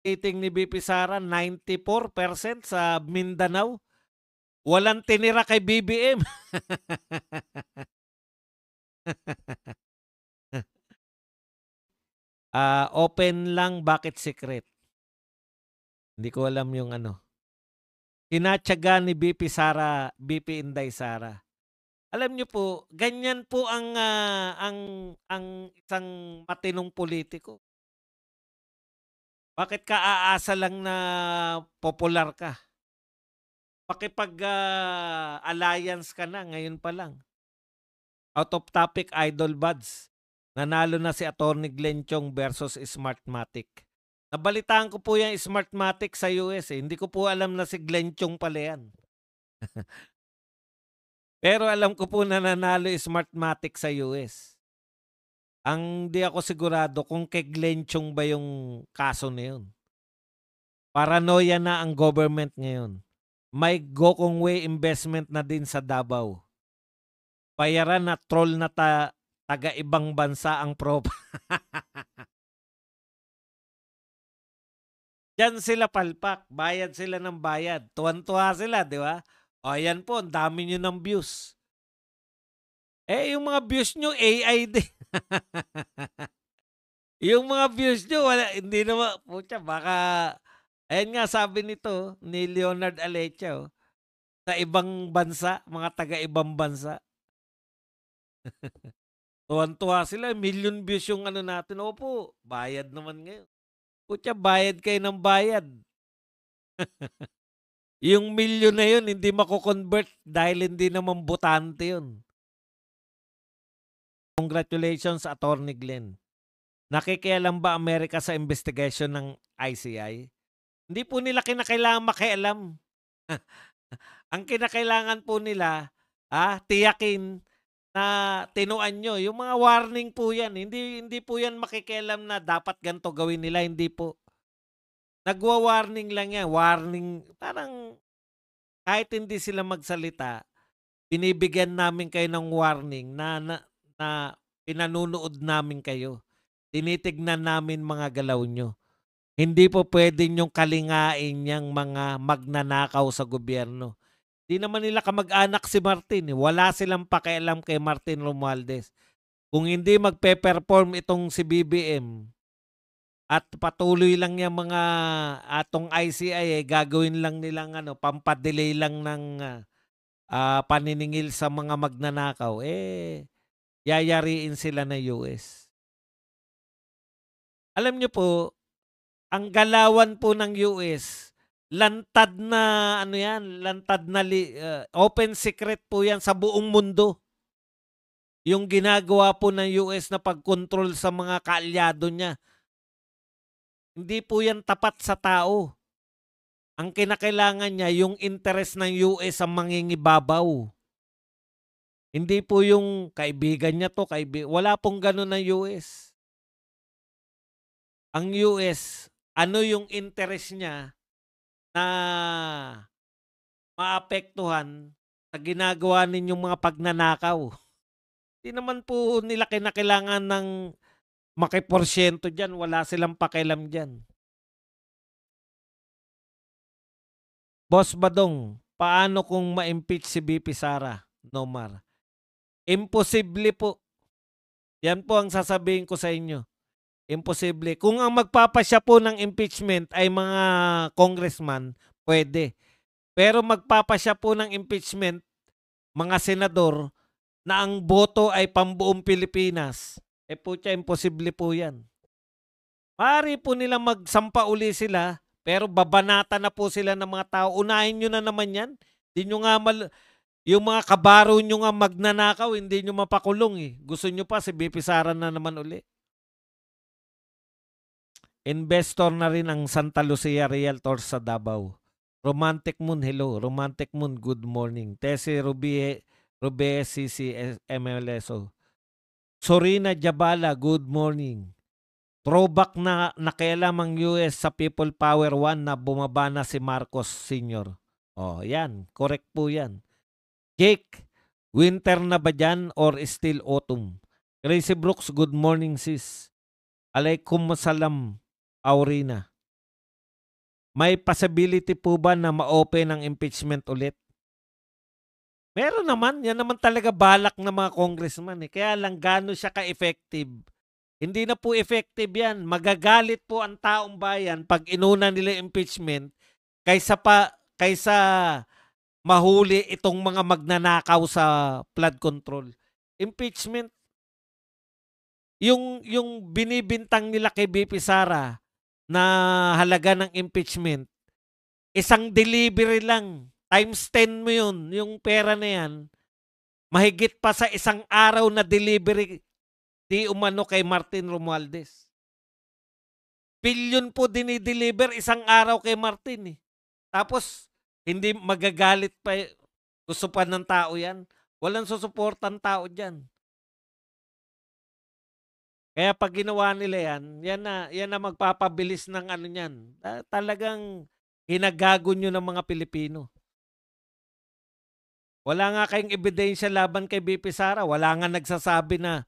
rating ni BP Sara, 94% sa Mindanao. Walang tinira kay BBM. Open lang, bakit secret? Hindi ko alam yung ano. Tinatyaga ni BP Sara, BP Inday Sara. Alam niyo po, ganyan po ang isang matinong politiko. Bakit ka aasa lang na popular ka? Pakipag-alliance ka na ngayon pa lang. Out of topic, Idol Buds. Nanalo na si Atty. Glenn Chong versus Smartmatic. Nabalitaan ko po yung Smartmatic sa US eh. Hindi ko po alam na si Glenn Chong pala yan. Pero alam ko po na nanalo Smartmatic sa US. Ang di ako sigurado kung kay Glenn Chong ba yung kaso na yun. Paranoia na ang government ngayon. May Gokongwei investment na din sa Davao. Bayaran na troll na taga-ibang bansa ang prop. Diyan sila palpak. Bayad sila ng bayad. Tuwan-tuwa sila, di ba? O, yan po. Ang dami nyo ng views. Eh, yung mga views nyo, AI din. Yung mga views nyo, wala, hindi naman, pucha, baka, ayan nga sabi nito, ni Leonard Alecha, sa ibang bansa, mga taga-ibang bansa. Tuwan-tuwa sila, million views yung ano natin. Opo, bayad naman ngayon. Pucha, bayad kayo ng bayad. Yung million na yun, hindi mako-convert dahil hindi naman botante yun. Congratulations, Atty. Glenn. Nakikialam ba Amerika sa investigation ng ICI? Hindi po nila kinakailangan makialam. Ang kinakailangan po nila, tiyakin na tinuan nyo. Yung mga warning po yan. Hindi po yan makikialam na dapat ganito gawin nila. Hindi po. Nagwa-warning lang yan. Warning. Parang kahit hindi sila magsalita, binibigyan namin kayo ng warning na pinanunood namin kayo. Tinitignan namin mga galaw nyo. Hindi po pwede nyong kalingain yung mga magnanakaw sa gobyerno. Di naman nila kamag-anak si Martin. Wala silang pakialam kay Martin Romualdez. Kung hindi magpe-perform itong si BBM at patuloy lang yung mga atong ICI, gagawin lang nilang pampadelay lang ng paniningil sa mga magnanakaw, yayariin sila ng US. Alam niyo po, ang galawan po ng US, lantad na open secret po yan sa buong mundo. Yung ginagawa po ng US na pagkontrol sa mga kaalyado niya. Hindi po yan tapat sa tao. Ang kinakailangan niya, yung interest ng US ang mangingibabaw. Hindi po yung kaibigan niya to, wala pong ganun ng US. Ang US, ano yung interest niya na maapektuhan sa ginagawa ninyong mga pagnanakaw. Hindi naman po nila kinakailangan ng makiporsyento dyan. Wala silang pakialam dyan. Boss Badong, paano kung ma-impeach si BP Sara? Nomar. Imposible po. Yan po ang sasabihin ko sa inyo. Imposible. Kung ang magpapasya po ng impeachment ay mga congressman, pwede. Pero magpapasya po ng impeachment, mga senador, na ang boto ay pambuong Pilipinas, putya, imposible po yan. Maaari po nila magsampa uli sila, pero babanata na po sila ng mga tao. Unahin nyo na naman yan. Hindi nyo nga yung mga kabaro nyo nga magnanakaw, hindi nyo mapakulong eh. Gusto nyo pa si BP Sara na naman uli. Investor na rin ang Santa Lucia Realtors sa Davao. Romantic Moon, hello. Romantic Moon, good morning. Tessie Rubie CC MLSO. Sorina Jabala, good morning. Throwback na nakialam ang US sa People Power 1 na bumaba na si Marcos Sr. Oh, yan. Correct po yan. Jake, winter na ba dyan or still autumn? Gracie Brooks, good morning sis. Alaikum salam, Aurina. May possibility po ba na ma-open ang impeachment ulit? Meron naman, yan naman talaga balak ng mga congressman eh. Kaya lang gaano siya ka-effective. Hindi na po effective yan. Magagalit po ang taong bayan pag inuna nila yung impeachment kaysa mahuli itong mga magnanakaw sa flood control. Impeachment, yung binibintang nila kay BP Sara na halaga ng impeachment, isang delivery lang. Times 10 mo yun, yung pera na yan. Mahigit pa sa isang araw na delivery di umano kay Martin Romualdez. Billion po dinideliver isang araw kay Martin eh. Tapos, hindi magagalit pa. Gusto pa ng tao yan. Walang susuportan tao dyan. Kaya pag ginawa nila yan na magpapabilis ng ano niyan. Talagang hinagago nyo ng mga Pilipino. Wala nga kayong ebidensya laban kay BP Sara. Wala nga nagsasabi na,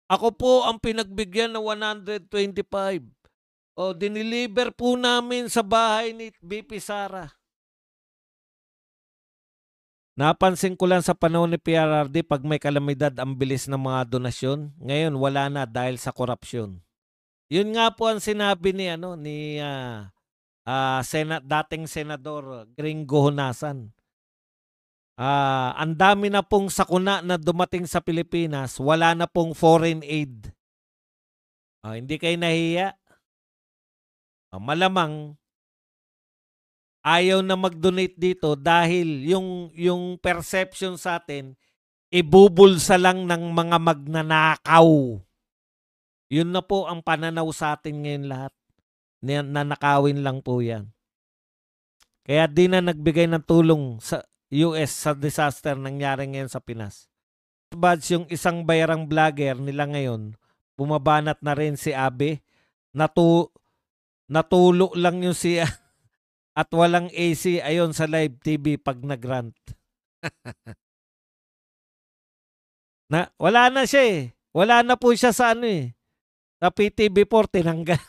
ako po ang pinagbigyan ng 125. O, diniliver po namin sa bahay ni BP Sara. Napansin ko lang sa panahon ni PRRD, pag may kalamidad, ang bilis ng mga donasyon. Ngayon, wala na dahil sa korupsyon. Yun nga po ang sinabi ni dating senador Gringo Honasan. Ang dami na pong sakuna na dumating sa Pilipinas, wala na pong foreign aid. Hindi kayo nahiya? Malamang ayaw na mag-donate dito dahil yung perception sa atin, ibubulsa lang ng mga magnanakaw. Yun na po ang pananaw sa atin ngayon lahat. Nanakawin lang po yan. Kaya di na nagbigay ng tulong sa US sa disaster nangyari ngayon sa Pinas. Buds, yung isang bayarang vlogger nila ngayon, bumabanat na rin si Abe. Natulo lang yung siya at walang AC ayon sa live TV pag nag-rant. Wala na siya eh. Wala na po siya sa sa PTV4 tinanggal.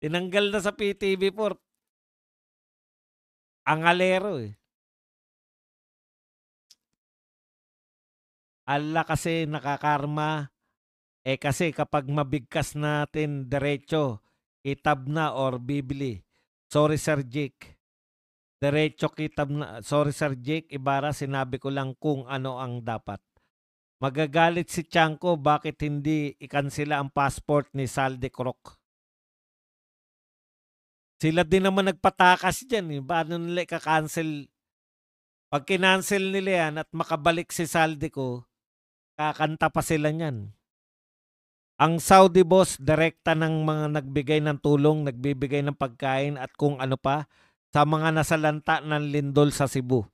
Tinanggal na sa PTV4. Angalero eh. Ala kasi nakakarma. Kasi kapag mabigkas natin diretso, kitab na or bibili. Sorry Sir Jake. Diretso kitab na. Sorry Sir Jake, Ibarra, sinabi ko lang kung ano ang dapat. Magagalit si Chanko, bakit hindi ikansela ang passport ni Salde Croc? Sila din naman nagpatakas dyan. Paano nila ika-cancel? Pag kinancel nila yan at makabalik si Salde ko, kakanta pa sila niyan. Ang Saudi boss, direkta ng mga nagbigay ng tulong, nagbibigay ng pagkain at kung ano pa sa mga nasalanta ng lindol sa Cebu.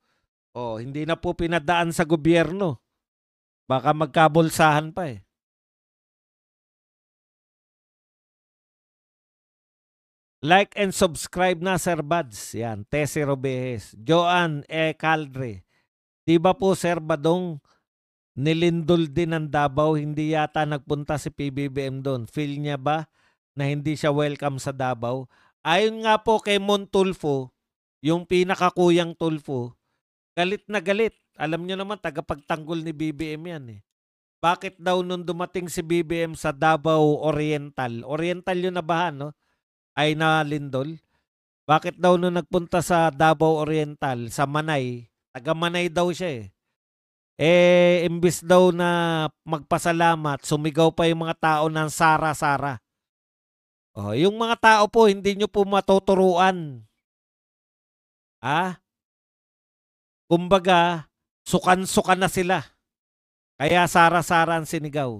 Hindi na po pinadaan sa gobyerno. Baka magkabulsahan pa eh. Like and subscribe na Sir Buds. Yan, Tessie Robejes. Joanne Caldre. Diba po Sir Badong, nilindol din ng Davao, hindi yata nagpunta si PBBM doon. Feel niya ba na hindi siya welcome sa Davao? Ayon nga po kay Mon Tulfo, yung pinakakuyang Tulfo, galit na galit. Alam niyo naman, tagapagtanggol ni BBM yan eh. Bakit daw nung dumating si BBM sa Davao Oriental, Oriental yun na bahan, no? Ay na lindol. Bakit daw nung nagpunta sa Davao Oriental, sa Manay, taga Manay daw siya eh. Imbis daw na magpasalamat, sumigaw pa yung mga tao ng Sara-Sara. Yung mga tao po, hindi nyo po matuturuan. Kumbaga, sukan-sukan na sila. Kaya Sara-Sara ang sinigaw.